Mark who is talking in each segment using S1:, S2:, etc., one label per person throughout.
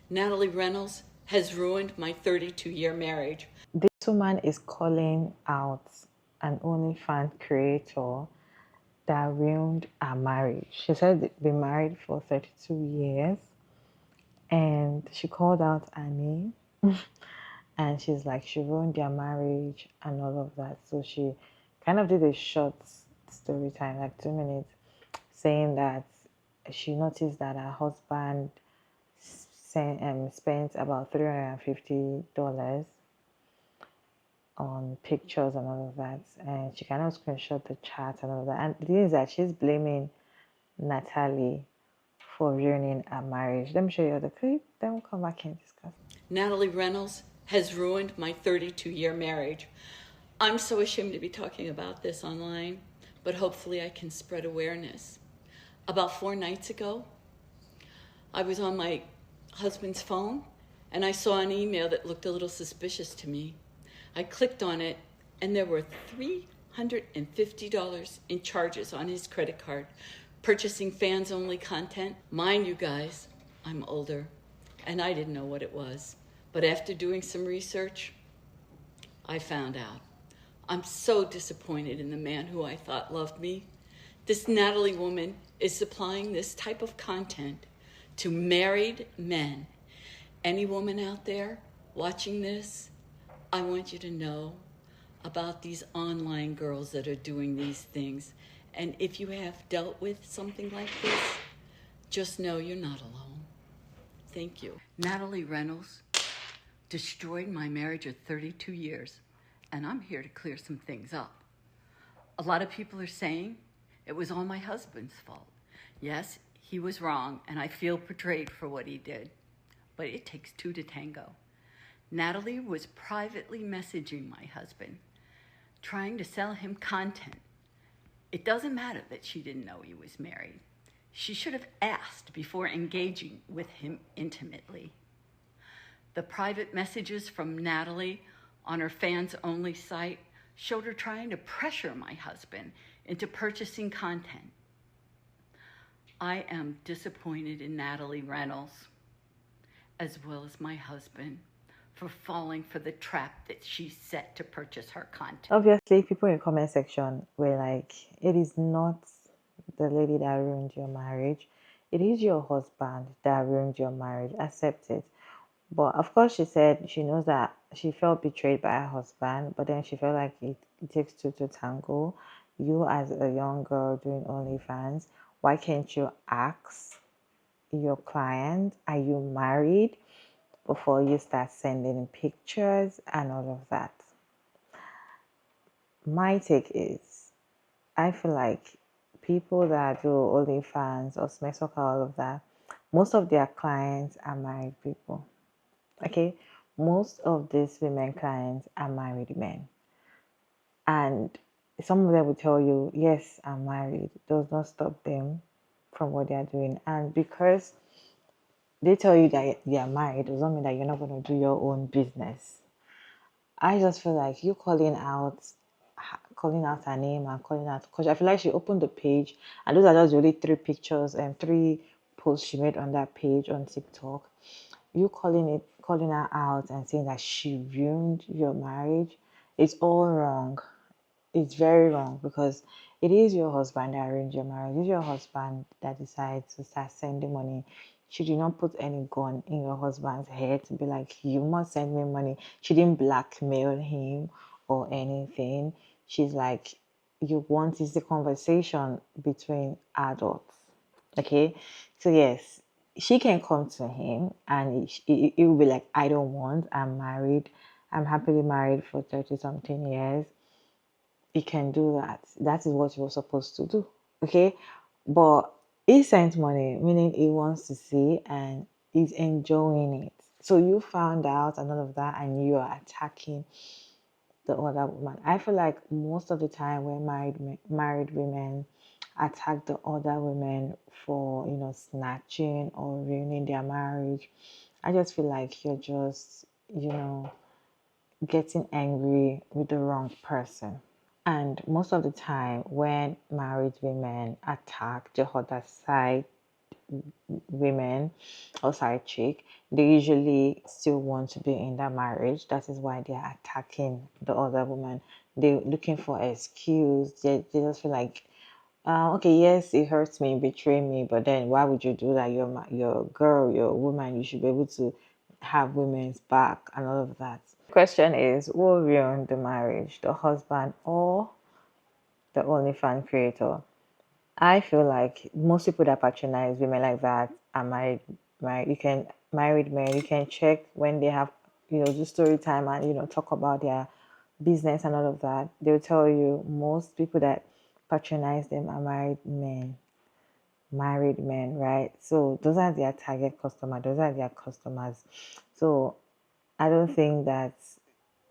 S1: Natalie Reynolds has ruined my 32-year marriage.
S2: This woman is calling out an OnlyFans creator that ruined her marriage. She said they've been married for 32 years and she called out her name and she's like, she ruined their marriage and all of that. So she kind of did a short story time, like 2 minutes, saying that she noticed that her husband spent about $350 on pictures and all of that, and she cannot screenshot the chat and all of that. And the thing is that she's blaming Natalie for ruining her marriage. Let me show you the clip, then we'll come back and discuss.
S1: Natalie Reynolds has ruined my 32-year marriage. I'm so ashamed to be talking about this online, but hopefully I can spread awareness. About 4 nights ago, I was on my husband's phone and I saw an email that looked a little suspicious to me. I clicked on it and there were $350 in charges on his credit card, purchasing fans-only content. Mind you guys, I'm older and I didn't know what it was. But after doing some research, I found out. I'm so disappointed in the man who I thought loved me. This Natalie woman is supplying this type of content to married men. Any woman out there watching this, I want you to know about these online girls that are doing these things. And if you have dealt with something like this, just know you're not alone. Thank you. Natalie Reynolds destroyed my marriage of 32 years, and I'm here to clear some things up. A lot of people are saying it was all my husband's fault. Yes, he was wrong, and I feel betrayed for what he did, but it takes two to tango. Natalie was privately messaging my husband, trying to sell him content. It doesn't matter that she didn't know he was married. She should have asked before engaging with him intimately. The private messages from Natalie on her fans-only site showed her trying to pressure my husband into purchasing content. I am disappointed in Natalie Reynolds, as well as my husband, for falling for the trap that she set to purchase her content.
S2: Obviously, people in the comment section were like, it is not the lady that ruined your marriage. It is your husband that ruined your marriage. Accept it. But of course, she said she knows that she felt betrayed by her husband, but then she felt like it takes two to tango. You, as a young girl doing OnlyFans, why can't you ask your client, are you married, before you start sending pictures and all of that? My take is, I feel like people that do OnlyFans or Smex all of that, most of their clients are married people. Okay, most of these women clients are married men, and some of them will tell you, yes, I'm married. It does not stop them from what they are doing. And because they tell you that they are married, does not mean that you're not going to do your own business. I just feel like you calling out her name and calling out, because I feel like she opened the page and those are just the only three pictures and three posts she made on that page on TikTok. You calling her out and saying that she ruined your marriage, it's all wrong. It's very wrong, because it is your husband that ruined your marriage. It's your husband that decides to start sending money. She did not put any gun in your husband's head to be like, you must send me money. She didn't blackmail him or anything. She's like, you want is the conversation between adults. Okay, so yes, she can come to him and it will be like, I don't want, I'm married, I'm happily married for 30 something years. He can do that. That is what you're supposed to do. Okay, but he sent money, meaning he wants to see and he's enjoying it. So you found out and all of that, and you are attacking the other woman. I feel like most of the time when married women attack the other women for, snatching or ruining their marriage, I just feel like you're just, getting angry with the wrong person. And most of the time when married women attack the other side, women or side chick, they usually still want to be in that marriage. That is why they are attacking the other woman. They're looking for excuse. They just feel like, okay, yes, it hurts me, betray me, but then why would you do that? You're a girl, you're a woman. You should be able to have women's back and all of that. Question is, who ruined the marriage, the husband or the OnlyFans creator? I feel like most people that patronize women like that are married. Right? You can married men. You can check when they have, do story time and talk about their business and all of that. They'll tell you most people that patronize them are married men. Married men, right? So those are their target customer. Those are their customers. So I don't think that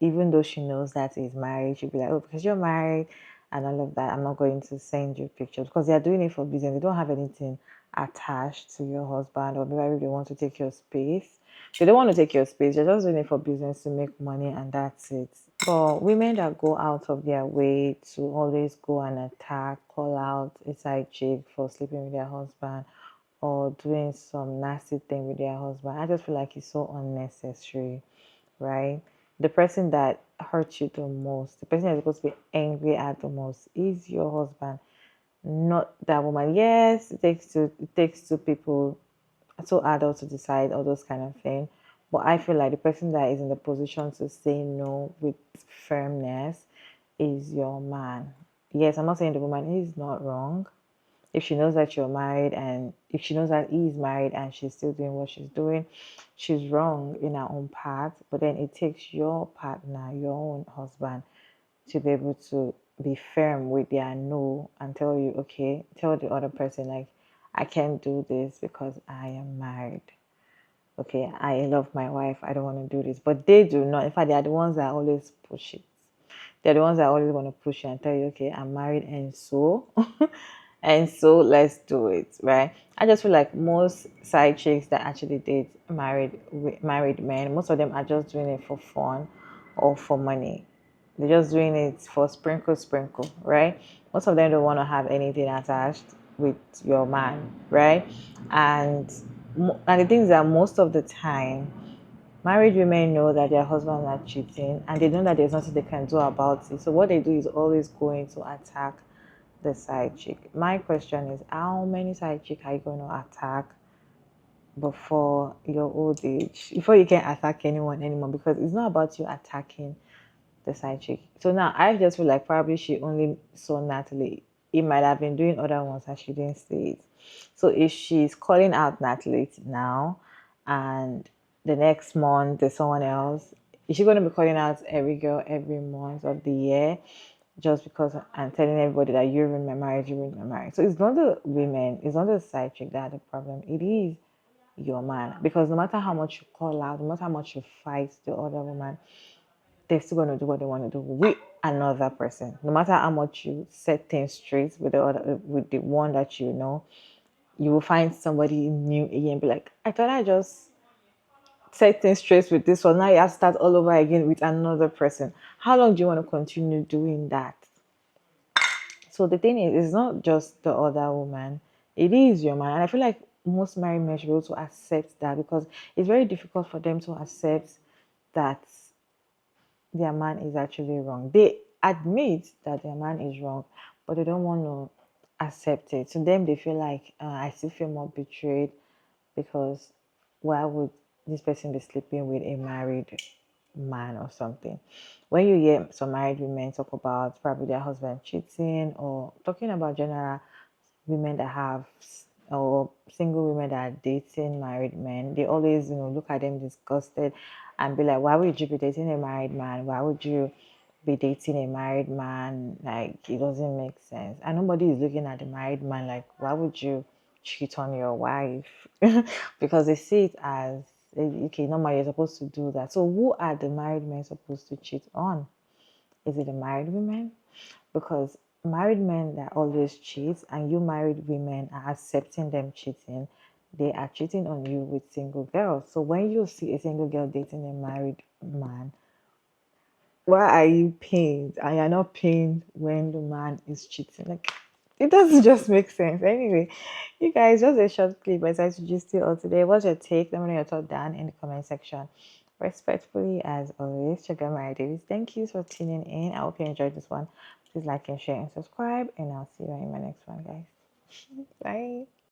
S2: even though she knows that he's married, she'll be like, oh, because you're married and all of that, I'm not going to send you pictures because they're doing it for business. They don't have anything attached to your husband, or maybe they want to take your space. They don't want to take your space, they're just doing it for business to make money, and that's it. But women that go out of their way to always go and attack, call out a side chick for sleeping with their husband or doing some nasty thing with their husband, I just feel like it's so unnecessary, right? The person that hurts you the most, the person that's supposed to be angry at the most is your husband, not that woman. Yes, it takes two people, two adults to decide all those kind of things. But I feel like the person that is in the position to say no with firmness is your man. Yes, I'm not saying the woman is not wrong. If she knows that you're married and if she knows that he is married and she's still doing what she's doing, she's wrong in her own part. But then it takes your partner, your own husband, to be able to be firm with their no and tell you, okay, tell the other person, like, I can't do this because I am married. Okay, I love my wife. I don't want to do this. But they do not. In fact, they are the ones that always push it. They're the ones that always want to push you and tell you, okay, I'm married and so, and so let's do it, right? I just feel like most side chicks that actually date married men, most of them are just doing it for fun or for money. They're just doing it for sprinkle, right? Most of them don't want to have anything attached with your man, right? And and the thing is that most of the time, married women know that their husbands are cheating and they know that there's nothing they can do about it. So what they do is always going to attack the side chick. My question is, how many side chick are you going to attack before your old age? Before you can attack anyone anymore, because it's not about you attacking the side chick. So now I just feel like probably she only saw Natalie. It might have been doing other ones and she didn't see it. So if she's calling out Natalie now and the next month there's someone else, is she going to be calling out every girl every month of the year just because I'm telling everybody that you ruined my marriage, you ruined my marriage? So it's not the women, it's not the side chick that are the problem. It is your man. Because no matter how much you call out, no matter how much you fight the other woman, they're still going to do what they want to do with another person. No matter how much you set things straight with with the one that you know, you will find somebody new again and be like, I thought I just set things straight with this one. Now you have to start all over again with another person. How long do you want to continue doing that? So the thing is, it's not just the other woman, it is your man. And I feel like most married men should be able to accept that, because it's very difficult for them to accept that their man is actually wrong. They admit that their man is wrong, but they don't want to accept it. To them, they feel like, I still feel more betrayed because why would this person be sleeping with a married man or something? When you hear some married women talk about probably their husband cheating, or talking about general women that have, or single women that are dating married men, they always look at them disgusted and be like, why would you be dating a married man? Why would you be dating a married man? Like, it doesn't make sense. And nobody is looking at the married man like, why would you cheat on your wife? Because they see it as, okay, normally you're supposed to do that. So who are the married men supposed to cheat on? Is it the married women? Because married men that always cheat and you married women are accepting them cheating, they are cheating on you with single girls. So when you see a single girl dating a married man, why are you pained? And you're not pained when the man is cheating. Like, It doesn't just make sense. Anyway, you guys, just a short clip. I decided to just you all today. What's your take? Let me know your thought down in the comment section. Respectfully, as always, Sugar Mary Davis. Thank you for tuning in. I hope you enjoyed this one. Please like and share and subscribe. And I'll see you in my next one, guys. Bye.